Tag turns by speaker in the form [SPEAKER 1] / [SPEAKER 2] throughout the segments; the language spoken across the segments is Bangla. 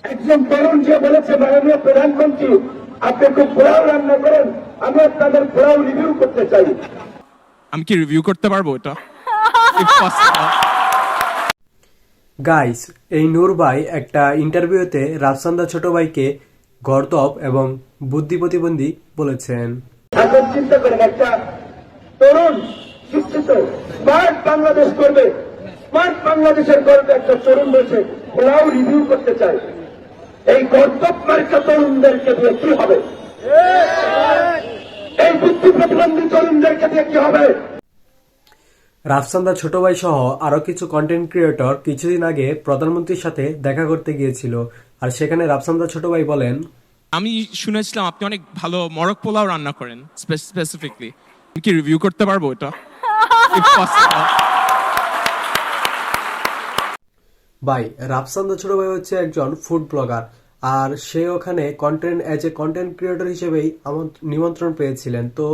[SPEAKER 1] একজন তরুণ যে বলেছে মাননীয় প্রধানমন্ত্রী আপনি একটু পোলাও রান্না করেন, আমি আপনাদের পোলাও রিভিউ করতে চাই।
[SPEAKER 2] আমি কি রিভিউ করতে পারবো এটা? If possible.
[SPEAKER 3] গাইস, এই নূর ভাই একটা ইন্টারভিউতে রাফসান্দা ছোট ভাইকে গর্দভ এবং বুদ্ধি প্রতিবন্ধী বলেছেন।
[SPEAKER 1] এখন চিন্তা করেন, একটা তরুণ শিক্ষিত স্মার্ট বাংলাদেশ করবে, স্মার্ট বাংলাদেশের গর্বে একটা তরুণ বলছে পোলাও রিভিউ করতে চাই। এই গর্দভ মার্কা তরুণদেরকে দিয়ে কি হবে? এই বুদ্ধি প্রতিবন্ধী তরুণদেরকে দিয়ে কি হবে?
[SPEAKER 3] রাফসান্দা ছোট ভাই সহ আরো কিছু কন্টেন্ট ক্রিয়েটর কিছুদিন আগে প্রধানমন্ত্রীর সাথে দেখা করতে গিয়েছিল, আর সেখানে রাফসান্দা ছোট ভাই বলেন,
[SPEAKER 2] আমি শুনেছিলাম আপনি অনেক ভালো মরক পোলাও রান্না করেন স্পেসিফিকলি। আমি কি রিভিউ করতে পারবো এটা? If possible.
[SPEAKER 3] ভাই রাফসান্দা ছোট ভাই হচ্ছে একজন ফুড ব্লগার, আর সে ওখানে কন্টেন্ট ক্রিয়েটর হিসেবেই নিমন্ত্রণ পেয়েছিলেন। তো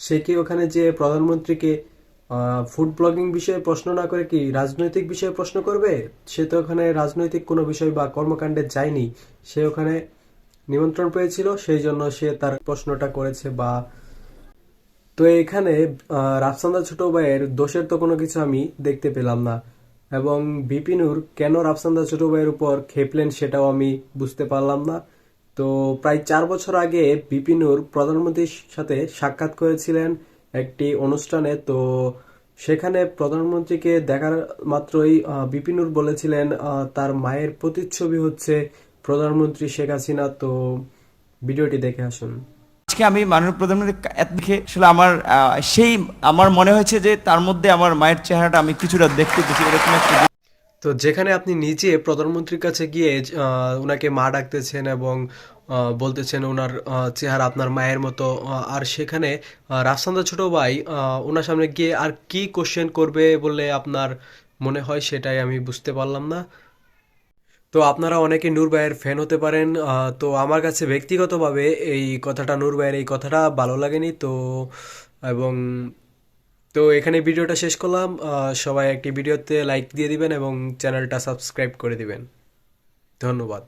[SPEAKER 3] সে কি ওখানে যে প্রধানমন্ত্রীকে ফুড ব্লগিং বিষয়ে প্রশ্ন না করে কি রাজনৈতিক বিষয়ে প্রশ্ন করবে? সে তো ওখানে রাজনৈতিক কোনো বিষয় বা কর্মকাণ্ডে যায়নি, সে ওখানে নিমন্ত্রণ পেয়েছিল, সেই জন্য সে তার প্রশ্নটা করেছে। বা তো এখানে রাফসান্দা ছোট ভাইয়ের দোষের তো কোনো কিছু আমি দেখতে পেলাম না, এবং বিপিনুর কেন রাফসান্দা ছোট ভাইয়ের উপর খেপলেন সেটাও আমি বুঝতে পারলাম না। তো প্রায় 4 বছর আগে বিপিনুর প্রধানমন্ত্রীর সাথে সাক্ষাৎ করেছিলেন একটি অনুষ্ঠানে। তো সেখানে প্রধানমন্ত্রীকে দেখার মাত্রই বিপিনুর বলেছিলেন তার মায়ের প্রতিচ্ছবি হচ্ছে প্রধানমন্ত্রী শেখ হাসিনা। তো ভিডিওটি দেখে আসুন।
[SPEAKER 4] আজকে আমি মাননীয় প্রধানমন্ত্রী এত দেখে আসলে আমার সেই আমার মনে হয়েছে যে তার মধ্যে আমার মায়ের চেহারাটা আমি কিছুটা দেখতে পেয়েছি, এরকম একটা।
[SPEAKER 3] তো যেখানে আপনি নিজে প্রধানমন্ত্রীর কাছে গিয়ে ওনাকে মা ডাকতেছেন এবং বলতেছেন ওনার চেহারা আপনার মায়ের মতো, আর সেখানে রাফসান্দা ছোট ভাই ওনার সামনে গিয়ে আর কি কোশ্চেন করবে বলে আপনার মনে হয় সেটাই আমি বুঝতে পারলাম না। তো আপনারা অনেকে নূর ভাইয়ের ফ্যান হতে পারেন, তো আমার কাছে ব্যক্তিগতভাবে নূর ভাইয়ের এই কথাটা ভালো লাগেনি। তো এবং তো এখানে ভিডিওটা শেষ করলাম। সবাই একটি ভিডিওতে লাইক দিয়ে দিবেন এবং চ্যানেলটা সাবস্ক্রাইব করে দিবেন। ধন্যবাদ।